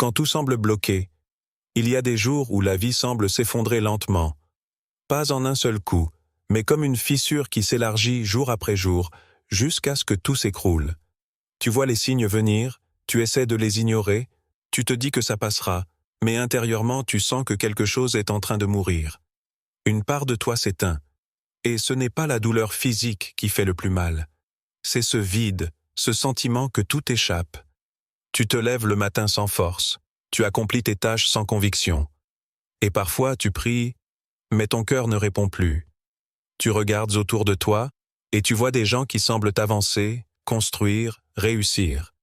quand tout semble bloqué. Il y a des jours où la vie semble s'effondrer lentement. Pas en un seul coup, mais comme une fissure qui s'élargit jour après jour, jusqu'à ce que tout s'écroule. Tu vois les signes venir, tu essaies de les ignorer, tu te dis que ça passera, mais intérieurement tu sens que quelque chose est en train de mourir. Une part de toi s'éteint. Et ce n'est pas la douleur physique qui fait le plus mal. C'est ce vide, ce sentiment que tout échappe. Tu te lèves le matin sans force, tu accomplis tes tâches sans conviction. Et parfois tu pries, mais ton cœur ne répond plus. Tu regardes autour de toi, et tu vois des gens qui semblent avancer, construire, réussir.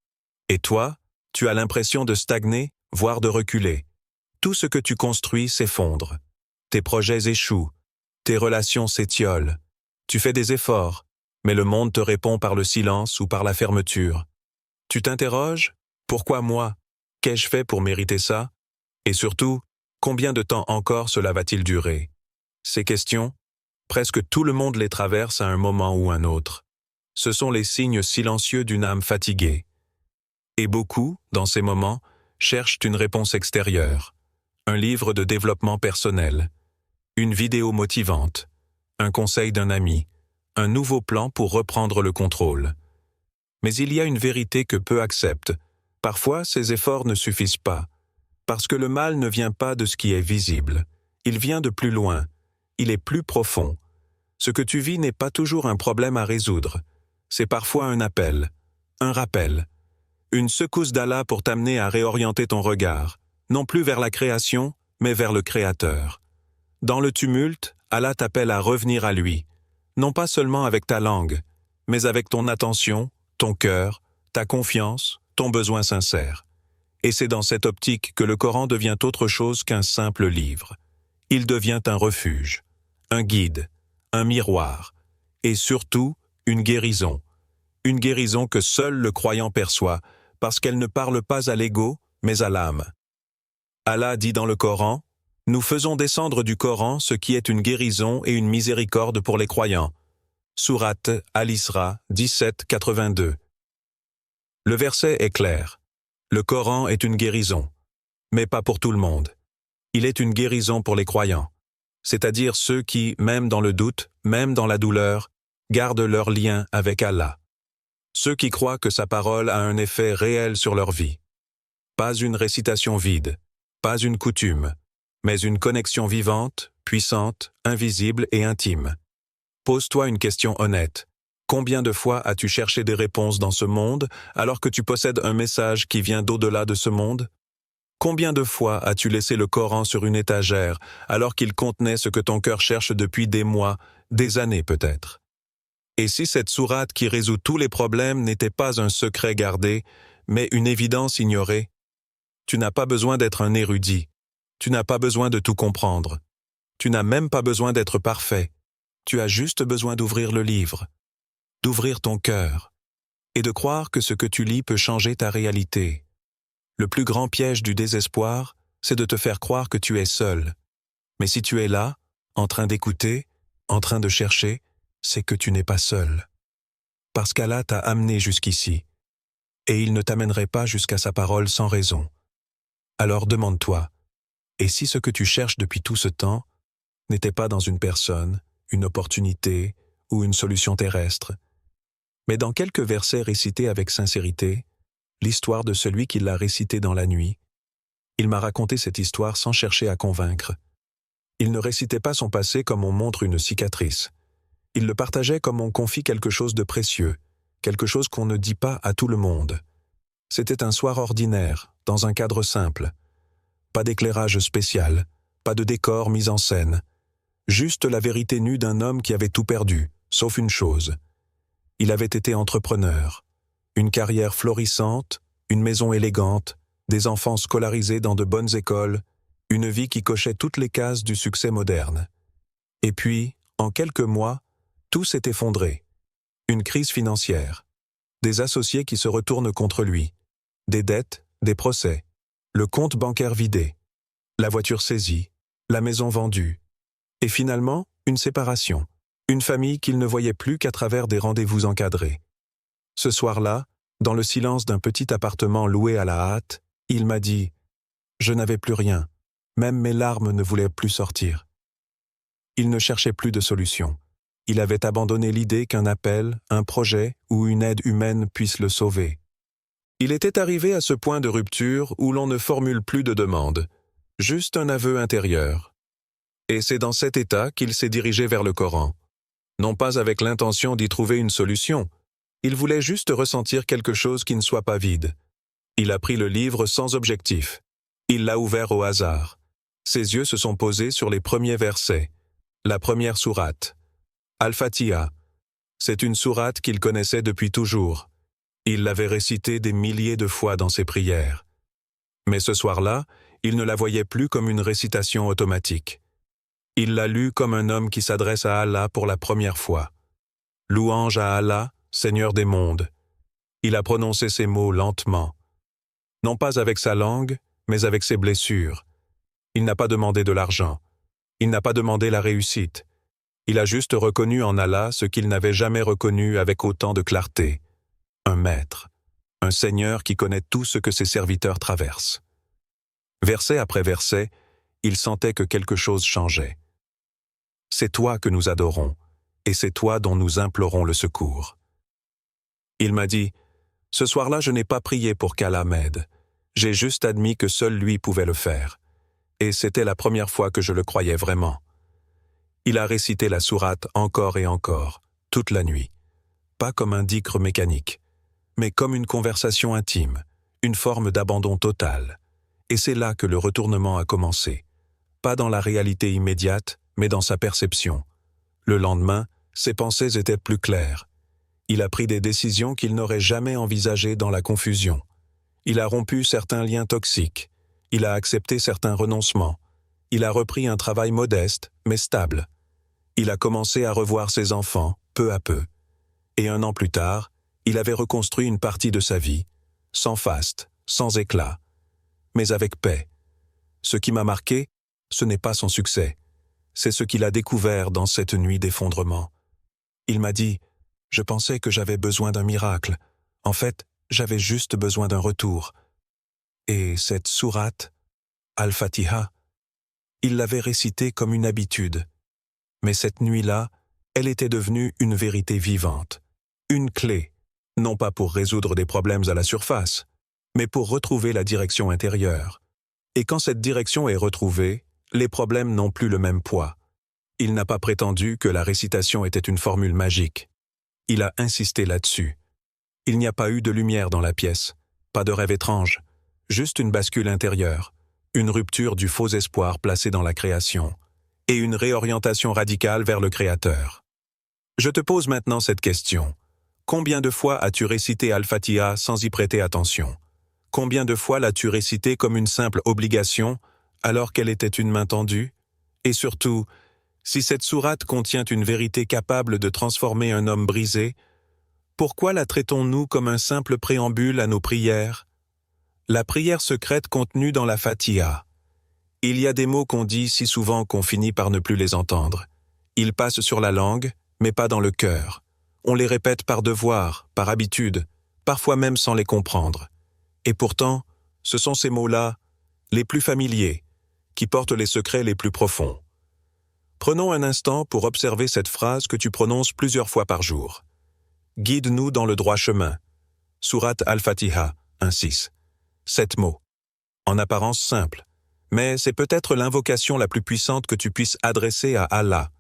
Et toi, tu as l'impression de stagner, voire de reculer. Tout ce que tu construis s'effondre. Tes projets échouent, tes relations s'étiolent. Tu fais des efforts, mais le monde te répond par le silence ou par la fermeture. Tu t'interroges, pourquoi moi? Qu'ai-je fait pour mériter ça? Et surtout, combien de temps encore cela va-t-il durer? Ces questions, presque tout le monde les traverse à un moment ou un autre. Ce sont les signes silencieux d'une âme fatiguée. Et beaucoup, dans ces moments, cherchent une réponse extérieure. Un livre de développement personnel, une vidéo motivante, un conseil d'un ami, un nouveau plan pour reprendre le contrôle. Mais il y a une vérité que peu acceptent. Parfois, ces efforts ne suffisent pas, parce que le mal ne vient pas de ce qui est visible. Il vient de plus loin, il est plus profond. Ce que tu vis n'est pas toujours un problème à résoudre. C'est parfois un appel, un rappel, une secousse d'Allah pour t'amener à réorienter ton regard, non plus vers la création, mais vers le Créateur. Dans le tumulte, Allah t'appelle à revenir à lui, non pas seulement avec ta langue, mais avec ton attention, ton cœur, ta confiance, ton besoin sincère. Et c'est dans cette optique que le Coran devient autre chose qu'un simple livre. Il devient un refuge, un guide, un miroir, et surtout une guérison que seul le croyant perçoit, parce qu'elle ne parle pas à l'ego, mais à l'âme. Allah dit dans le Coran, « Nous faisons descendre du Coran ce qui est une guérison et une miséricorde pour les croyants. » Sourate Al-Isra 17-82. Le verset est clair. Le Coran est une guérison, mais pas pour tout le monde. Il est une guérison pour les croyants, c'est-à-dire ceux qui, même dans le doute, même dans la douleur, gardent leur lien avec Allah. Ceux qui croient que sa parole a un effet réel sur leur vie. Pas une récitation vide, pas une coutume, mais une connexion vivante, puissante, invisible et intime. Pose-toi une question honnête. Combien de fois as-tu cherché des réponses dans ce monde alors que tu possèdes un message qui vient d'au-delà de ce monde? Combien de fois as-tu laissé le Coran sur une étagère alors qu'il contenait ce que ton cœur cherche depuis des mois, des années peut-être? Et si cette sourate qui résout tous les problèmes n'était pas un secret gardé, mais une évidence ignorée? Tu n'as pas besoin d'être un érudit. Tu n'as pas besoin de tout comprendre. Tu n'as même pas besoin d'être parfait. Tu as juste besoin d'ouvrir le livre, d'ouvrir ton cœur, et de croire que ce que tu lis peut changer ta réalité. Le plus grand piège du désespoir, c'est de te faire croire que tu es seul. Mais si tu es là, en train d'écouter, en train de chercher, c'est que tu n'es pas seul. Parce qu'Allah t'a amené jusqu'ici, et il ne t'amènerait pas jusqu'à sa parole sans raison. Alors demande-toi, et si ce que tu cherches depuis tout ce temps n'était pas dans une personne, une opportunité ou une solution terrestre, mais dans quelques versets récités avec sincérité, l'histoire de celui qui l'a récité dans la nuit. Il m'a raconté cette histoire sans chercher à convaincre. Il ne récitait pas son passé comme on montre une cicatrice. Il le partageait comme on confie quelque chose de précieux, quelque chose qu'on ne dit pas à tout le monde. C'était un soir ordinaire, dans un cadre simple. Pas d'éclairage spécial, pas de décor mis en scène. Juste la vérité nue d'un homme qui avait tout perdu, sauf une chose. Il avait été entrepreneur. Une carrière florissante, une maison élégante, des enfants scolarisés dans de bonnes écoles, une vie qui cochait toutes les cases du succès moderne. Et puis, en quelques mois, tout s'est effondré. Une crise financière, des associés qui se retournent contre lui, des dettes, des procès, le compte bancaire vidé, la voiture saisie, la maison vendue, et finalement, une séparation, une famille qu'il ne voyait plus qu'à travers des rendez-vous encadrés. Ce soir-là, dans le silence d'un petit appartement loué à la hâte, il m'a dit Je n'avais plus rien. Même mes larmes ne voulaient plus sortir. Il ne cherchait plus de solution. Il avait abandonné l'idée qu'un appel, un projet ou une aide humaine puisse le sauver. Il était arrivé à ce point de rupture où l'on ne formule plus de demande, juste un aveu intérieur. Et c'est dans cet état qu'il s'est dirigé vers le Coran. Non pas avec l'intention d'y trouver une solution, il voulait juste ressentir quelque chose qui ne soit pas vide. Il a pris le livre sans objectif. Il l'a ouvert au hasard. Ses yeux se sont posés sur les premiers versets. La première sourate. Al-Fatiha. C'est une sourate qu'il connaissait depuis toujours. Il l'avait récitée des milliers de fois dans ses prières. Mais ce soir-là, il ne la voyait plus comme une récitation automatique. Il l'a lue comme un homme qui s'adresse à Allah pour la première fois. Louange à Allah, Seigneur des mondes. Il a prononcé ces mots lentement. Non pas avec sa langue, mais avec ses blessures. Il n'a pas demandé de l'argent. Il n'a pas demandé la réussite. Il a juste reconnu en Allah ce qu'il n'avait jamais reconnu avec autant de clarté. Un maître, un Seigneur qui connaît tout ce que ses serviteurs traversent. Verset après verset, il sentait que quelque chose changeait. C'est toi que nous adorons, et c'est toi dont nous implorons le secours. Il m'a dit, ce soir-là je n'ai pas prié pour qu'Allah m'aide, j'ai juste admis que seul lui pouvait le faire, et c'était la première fois que je le croyais vraiment. Il a récité la sourate encore et encore, toute la nuit, pas comme un dhikr mécanique, mais comme une conversation intime, une forme d'abandon total. Et c'est là que le retournement a commencé. Pas dans la réalité immédiate, mais dans sa perception. Le lendemain, ses pensées étaient plus claires. Il a pris des décisions qu'il n'aurait jamais envisagées dans la confusion. Il a rompu certains liens toxiques. Il a accepté certains renoncements. Il a repris un travail modeste, mais stable. Il a commencé à revoir ses enfants, peu à peu. Et 1 an plus tard, il avait reconstruit une partie de sa vie, sans faste, sans éclat, mais avec paix. Ce qui m'a marqué, ce n'est pas son succès, c'est ce qu'il a découvert dans cette nuit d'effondrement. Il m'a dit, je pensais que j'avais besoin d'un miracle. En fait, j'avais juste besoin d'un retour. Et cette sourate, Al-Fatiha, il l'avait récitée comme une habitude. Mais cette nuit-là, elle était devenue une vérité vivante, une clé, non pas pour résoudre des problèmes à la surface, mais pour retrouver la direction intérieure. Et quand cette direction est retrouvée, les problèmes n'ont plus le même poids. Il n'a pas prétendu que la récitation était une formule magique. Il a insisté là-dessus. Il n'y a pas eu de lumière dans la pièce, pas de rêve étrange, juste une bascule intérieure, une rupture du faux espoir placé dans la création, et une réorientation radicale vers le Créateur. Je te pose maintenant cette question. Combien de fois as-tu récité Al-Fatiha sans y prêter attention? Combien de fois l'as-tu récité comme une simple obligation, alors qu'elle était une main tendue? Et surtout, si cette sourate contient une vérité capable de transformer un homme brisé, pourquoi la traitons-nous comme un simple préambule à nos prières? La prière secrète contenue dans la Fatiha. Il y a des mots qu'on dit si souvent qu'on finit par ne plus les entendre. Ils passent sur la langue, mais pas dans le cœur. On les répète par devoir, par habitude, parfois même sans les comprendre. Et pourtant, ce sont ces mots-là, les plus familiers, qui portent les secrets les plus profonds. Prenons un instant pour observer cette phrase que tu prononces plusieurs fois par jour. Guide-nous dans le droit chemin. Sourate Al-Fatiha, 1:6. 7 mots. En apparence simple, mais c'est peut-être l'invocation la plus puissante que tu puisses adresser à Allah.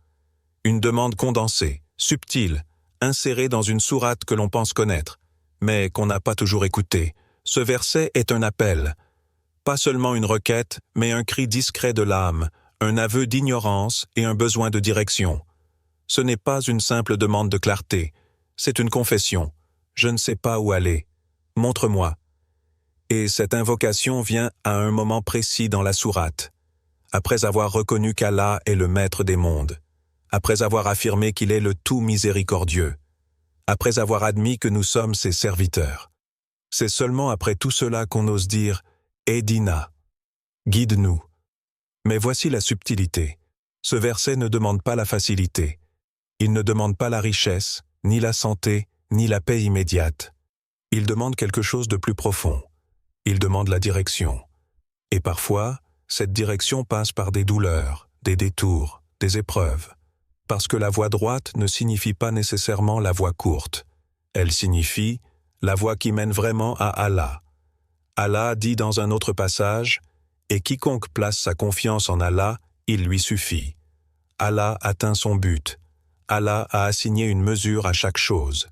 Une demande condensée, subtile, insérée dans une sourate que l'on pense connaître, mais qu'on n'a pas toujours écoutée. Ce verset est un appel. Pas seulement une requête, mais un cri discret de l'âme, un aveu d'ignorance et un besoin de direction. Ce n'est pas une simple demande de clarté, c'est une confession. Je ne sais pas où aller. Montre-moi. Et cette invocation vient à un moment précis dans la sourate, après avoir reconnu qu'Allah est le maître des mondes, après avoir affirmé qu'il est le tout miséricordieux, après avoir admis que nous sommes ses serviteurs. C'est seulement après tout cela qu'on ose dire « Aidina », guide-nous. Mais voici la subtilité. Ce verset ne demande pas la facilité. Il ne demande pas la richesse, ni la santé, ni la paix immédiate. Il demande quelque chose de plus profond. Il demande la direction. Et parfois, cette direction passe par des douleurs, des détours, des épreuves. Parce que la voie droite ne signifie pas nécessairement la voie courte. Elle signifie la voie qui mène vraiment à Allah. Allah dit dans un autre passage, « Et quiconque place sa confiance en Allah, il lui suffit. » Allah atteint son but. Allah a assigné une mesure à chaque chose.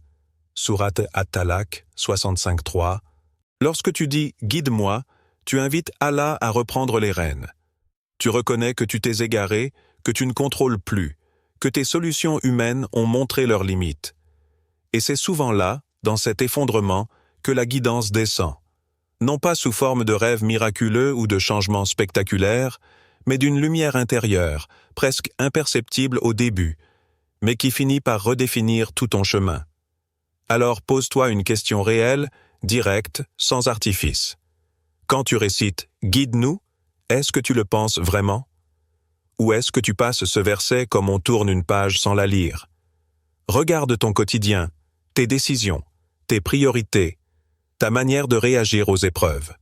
Sourate At-Talaq 65.3. Lorsque tu dis « Guide-moi », tu invites Allah à reprendre les rênes. Tu reconnais que tu t'es égaré, que tu ne contrôles plus, que tes solutions humaines ont montré leurs limites. Et c'est souvent là, dans cet effondrement, que la guidance descend. Non pas sous forme de rêves miraculeux ou de changements spectaculaires, mais d'une lumière intérieure, presque imperceptible au début, mais qui finit par redéfinir tout ton chemin. Alors pose-toi une question réelle, directe, sans artifice. Quand tu récites « Guide-nous », est-ce que tu le penses vraiment? Ou est-ce que tu passes ce verset comme on tourne une page sans la lire? Regarde ton quotidien, tes décisions, tes priorités, ta manière de réagir aux épreuves,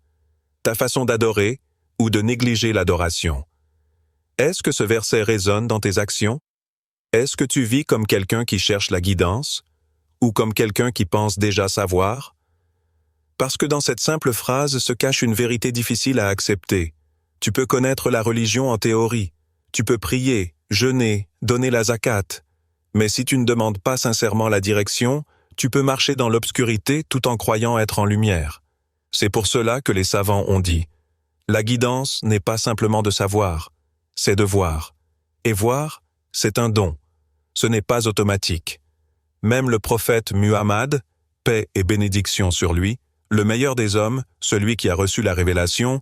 ta façon d'adorer ou de négliger l'adoration. Est-ce que ce verset résonne dans tes actions? Est-ce que tu vis comme quelqu'un qui cherche la guidance ou comme quelqu'un qui pense déjà savoir? Parce que dans cette simple phrase se cache une vérité difficile à accepter. Tu peux connaître la religion en théorie, tu peux prier, jeûner, donner la zakat, mais si tu ne demandes pas sincèrement la direction, tu peux marcher dans l'obscurité tout en croyant être en lumière. C'est pour cela que les savants ont dit « La guidance n'est pas simplement de savoir, c'est de voir. Et voir, c'est un don. Ce n'est pas automatique. » Même le prophète Muhammad, paix et bénédiction sur lui, le meilleur des hommes, celui qui a reçu la révélation,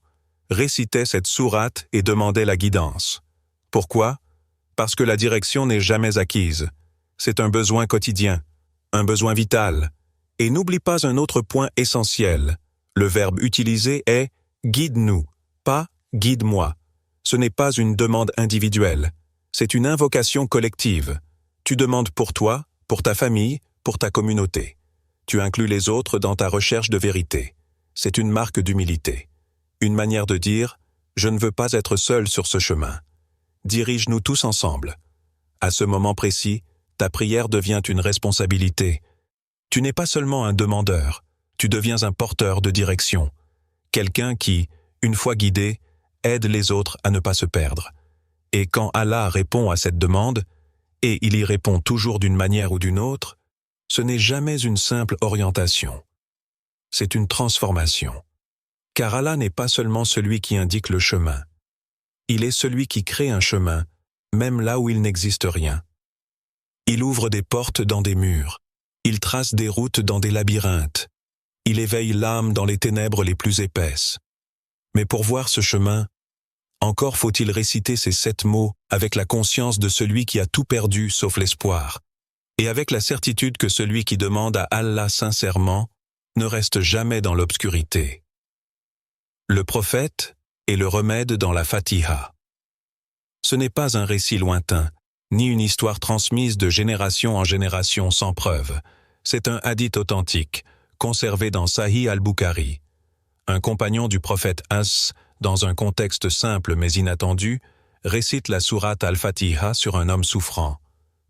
récitait cette sourate et demandait la guidance. Pourquoi? Parce que la direction n'est jamais acquise. C'est un besoin quotidien, un besoin vital. Et n'oublie pas un autre point essentiel. Le verbe utilisé est « guide-nous », pas « guide-moi ». Ce n'est pas une demande individuelle, c'est une invocation collective. Tu demandes pour toi, pour ta famille, pour ta communauté. Tu inclus les autres dans ta recherche de vérité. C'est une marque d'humilité. Une manière de dire « Je ne veux pas être seul sur ce chemin. Dirige-nous tous ensemble. » À ce moment précis, ta prière devient une responsabilité. Tu n'es pas seulement un demandeur, tu deviens un porteur de direction. Quelqu'un qui, une fois guidé, aide les autres à ne pas se perdre. Et quand Allah répond à cette demande, et il y répond toujours d'une manière ou d'une autre, ce n'est jamais une simple orientation. C'est une transformation. Car Allah n'est pas seulement celui qui indique le chemin. Il est celui qui crée un chemin, même là où il n'existe rien. Il ouvre des portes dans des murs. Il trace des routes dans des labyrinthes. Il éveille l'âme dans les ténèbres les plus épaisses. Mais pour voir ce chemin, encore faut-il réciter ces 7 mots avec la conscience de celui qui a tout perdu sauf l'espoir, et avec la certitude que celui qui demande à Allah sincèrement ne reste jamais dans l'obscurité. Le prophète est le remède dans la Fatiha. Ce n'est pas un récit lointain, ni une histoire transmise de génération en génération sans preuve. C'est un hadith authentique, conservé dans Sahih al-Bukhari. Un compagnon du prophète As, dans un contexte simple mais inattendu, récite la sourate al-Fatiha sur un homme souffrant.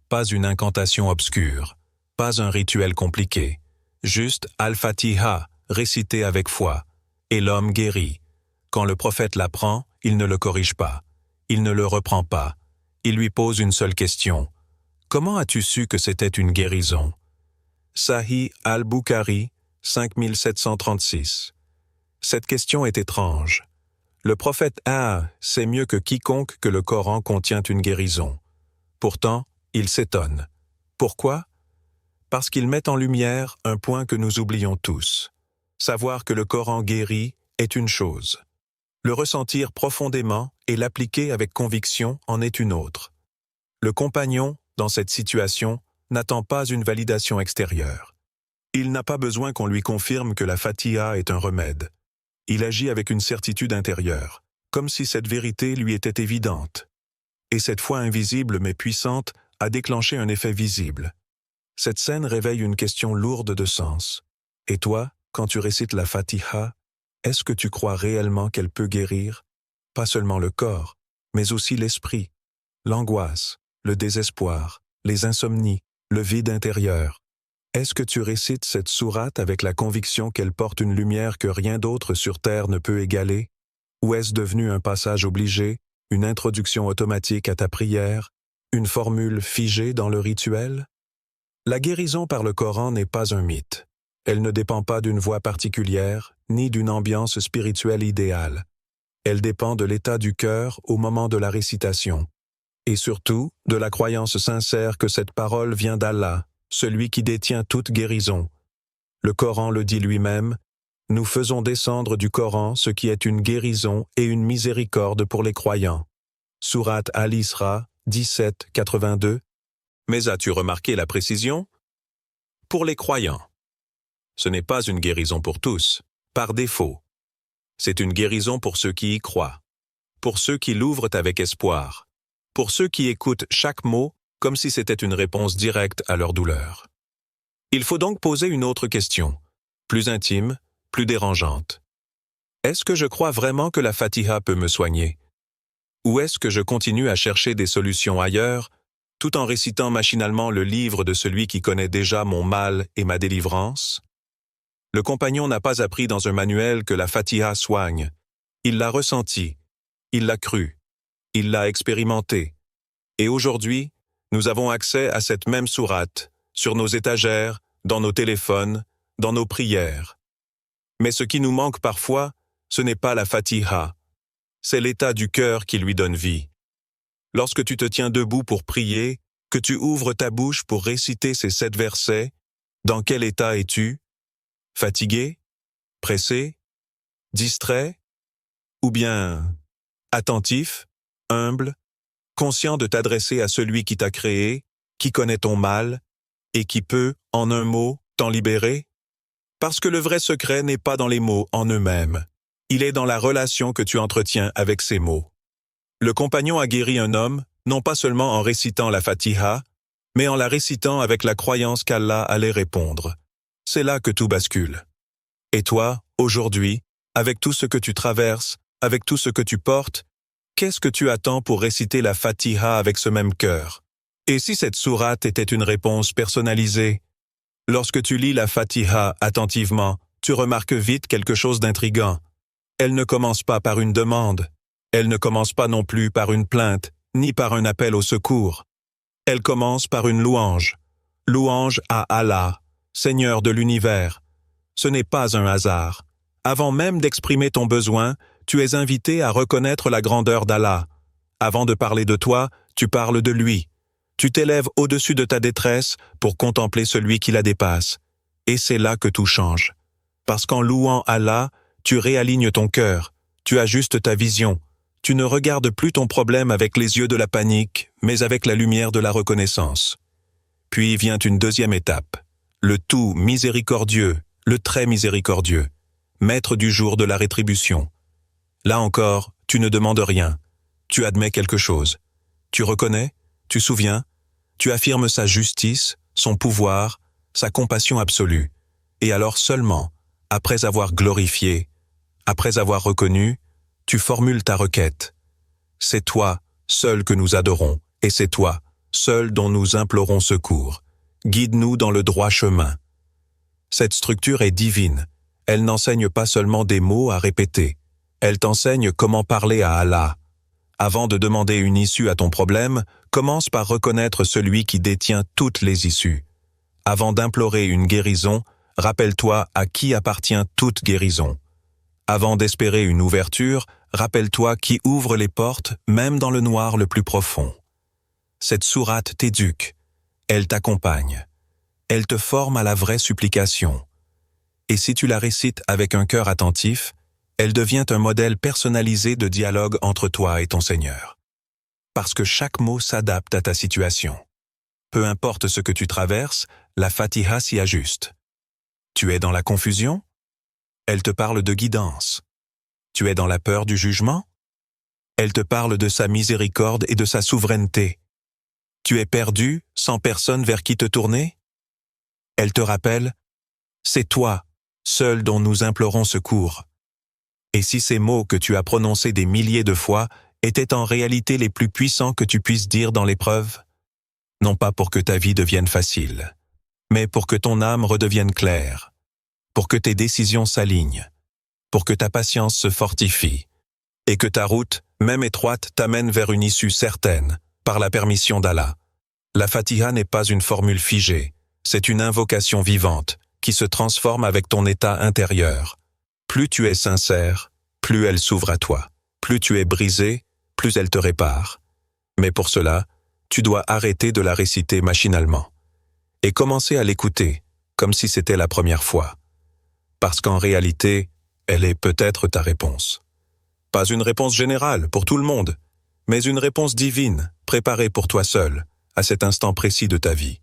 Pas une incantation obscure, pas un rituel compliqué, juste al-Fatiha, récité avec foi, et l'homme guérit. Quand le prophète l'apprend, il ne le corrige pas, il ne le reprend pas, il lui pose une seule question. Comment as-tu su que c'était une guérison? Sahih al-Bukhari, 5736. Cette question est étrange. Le prophète sait mieux que quiconque que le Coran contient une guérison. Pourtant, il s'étonne. Pourquoi? Parce qu'il met en lumière un point que nous oublions tous. Savoir que le Coran guérit est une chose. Le ressentir profondément et l'appliquer avec conviction en est une autre. Le compagnon, dans cette situation, n'attend pas une validation extérieure. Il n'a pas besoin qu'on lui confirme que la Fatiha est un remède. Il agit avec une certitude intérieure, comme si cette vérité lui était évidente. Et cette foi invisible mais puissante a déclenché un effet visible. Cette scène réveille une question lourde de sens. Et toi, quand tu récites la Fatiha, Est-ce que tu crois réellement qu'elle peut guérir? Pas seulement le corps, mais aussi l'esprit, l'angoisse, le désespoir, les insomnies, le vide intérieur. Est-ce que tu récites cette sourate avec la conviction qu'elle porte une lumière que rien d'autre sur terre ne peut égaler? Ou est-ce devenu un passage obligé, une introduction automatique à ta prière, une formule figée dans le rituel? La guérison par le Coran n'est pas un mythe. Elle ne dépend pas d'une voix particulière, ni d'une ambiance spirituelle idéale. Elle dépend de l'état du cœur au moment de la récitation. Et surtout, de la croyance sincère que cette parole vient d'Allah, celui qui détient toute guérison. Le Coran le dit lui-même, « Nous faisons descendre du Coran ce qui est une guérison et une miséricorde pour les croyants. » Sourate Al-Isra 17, 82. Mais as-tu remarqué la précision? Pour les croyants. Ce n'est pas une guérison pour tous, par défaut. C'est une guérison pour ceux qui y croient, pour ceux qui l'ouvrent avec espoir, pour ceux qui écoutent chaque mot comme si c'était une réponse directe à leur douleur. Il faut donc poser une autre question, plus intime, plus dérangeante. Est-ce que je crois vraiment que la Fatiha peut me soigner? Ou est-ce que je continue à chercher des solutions ailleurs, tout en récitant machinalement le livre de celui qui connaît déjà mon mal et ma délivrance? Le compagnon n'a pas appris dans un manuel que la Fatiha soigne. Il l'a ressenti, il l'a cru, il l'a expérimenté. Et aujourd'hui, nous avons accès à cette même sourate, sur nos étagères, dans nos téléphones, dans nos prières. Mais ce qui nous manque parfois, ce n'est pas la Fatiha, c'est l'état du cœur qui lui donne vie. Lorsque tu te tiens debout pour prier, que tu ouvres ta bouche pour réciter ces 7 versets, dans quel état es-tu? Fatigué? Pressé? Distrait? Ou bien attentif, humble, conscient de t'adresser à celui qui t'a créé, qui connaît ton mal, et qui peut, en un mot, t'en libérer? Parce que le vrai secret n'est pas dans les mots en eux-mêmes. Il est dans la relation que tu entretiens avec ces mots. Le compagnon a guéri un homme, non pas seulement en récitant la Fatiha, mais en la récitant avec la croyance qu'Allah allait répondre. C'est là que tout bascule. Et toi, aujourd'hui, avec tout ce que tu traverses, avec tout ce que tu portes, qu'est-ce que tu attends pour réciter la Fatiha avec ce même cœur? Et si cette sourate était une réponse personnalisée? Lorsque tu lis la Fatiha attentivement, tu remarques vite quelque chose d'intriguant. Elle ne commence pas par une demande. Elle ne commence pas non plus par une plainte, ni par un appel au secours. Elle commence par une louange. Louange à Allah, Seigneur de l'univers. Ce n'est pas un hasard. Avant même d'exprimer ton besoin, tu es invité à reconnaître la grandeur d'Allah. Avant de parler de toi, tu parles de lui. Tu t'élèves au-dessus de ta détresse pour contempler celui qui la dépasse. Et c'est là que tout change. Parce qu'en louant Allah, tu réalignes ton cœur, tu ajustes ta vision. Tu ne regardes plus ton problème avec les yeux de la panique, mais avec la lumière de la reconnaissance. Puis vient une deuxième étape, le tout miséricordieux, le très miséricordieux, maître du jour de la rétribution. Là encore, tu ne demandes rien, tu admets quelque chose. Tu reconnais, tu souviens, tu affirmes sa justice, son pouvoir, sa compassion absolue. Et alors seulement, après avoir glorifié, après avoir reconnu, tu formules ta requête. C'est toi, seul que nous adorons, et c'est toi, seul dont nous implorons secours. Guide-nous dans le droit chemin. Cette structure est divine. Elle n'enseigne pas seulement des mots à répéter. Elle t'enseigne comment parler à Allah. Avant de demander une issue à ton problème, commence par reconnaître celui qui détient toutes les issues. Avant d'implorer une guérison, rappelle-toi à qui appartient toute guérison. Avant d'espérer une ouverture, rappelle-toi qui ouvre les portes, même dans le noir le plus profond. Cette sourate t'éduque, elle t'accompagne, elle te forme à la vraie supplication. Et si tu la récites avec un cœur attentif, elle devient un modèle personnalisé de dialogue entre toi et ton Seigneur. Parce que chaque mot s'adapte à ta situation. Peu importe ce que tu traverses, la Fatiha s'y ajuste. Tu es dans la confusion? Elle te parle de guidance. Tu es dans la peur du jugement? Elle te parle de sa miséricorde et de sa souveraineté. Tu es perdu, sans personne vers qui te tourner? Elle te rappelle, c'est toi, seul dont nous implorons secours. Et si ces mots que tu as prononcés des milliers de fois étaient en réalité les plus puissants que tu puisses dire dans l'épreuve? Non pas pour que ta vie devienne facile, mais pour que ton âme redevienne claire, pour que tes décisions s'alignent, pour que ta patience se fortifie, et que ta route, même étroite, t'amène vers une issue certaine, par la permission d'Allah. La Fatiha n'est pas une formule figée, c'est une invocation vivante, qui se transforme avec ton état intérieur. Plus tu es sincère, plus elle s'ouvre à toi. Plus tu es brisé, plus elle te répare. Mais pour cela, tu dois arrêter de la réciter machinalement et commencer à l'écouter, comme si c'était la première fois. Parce qu'en réalité, elle est peut-être ta réponse. Pas une réponse générale pour tout le monde, mais une réponse divine, préparée pour toi seul, à cet instant précis de ta vie.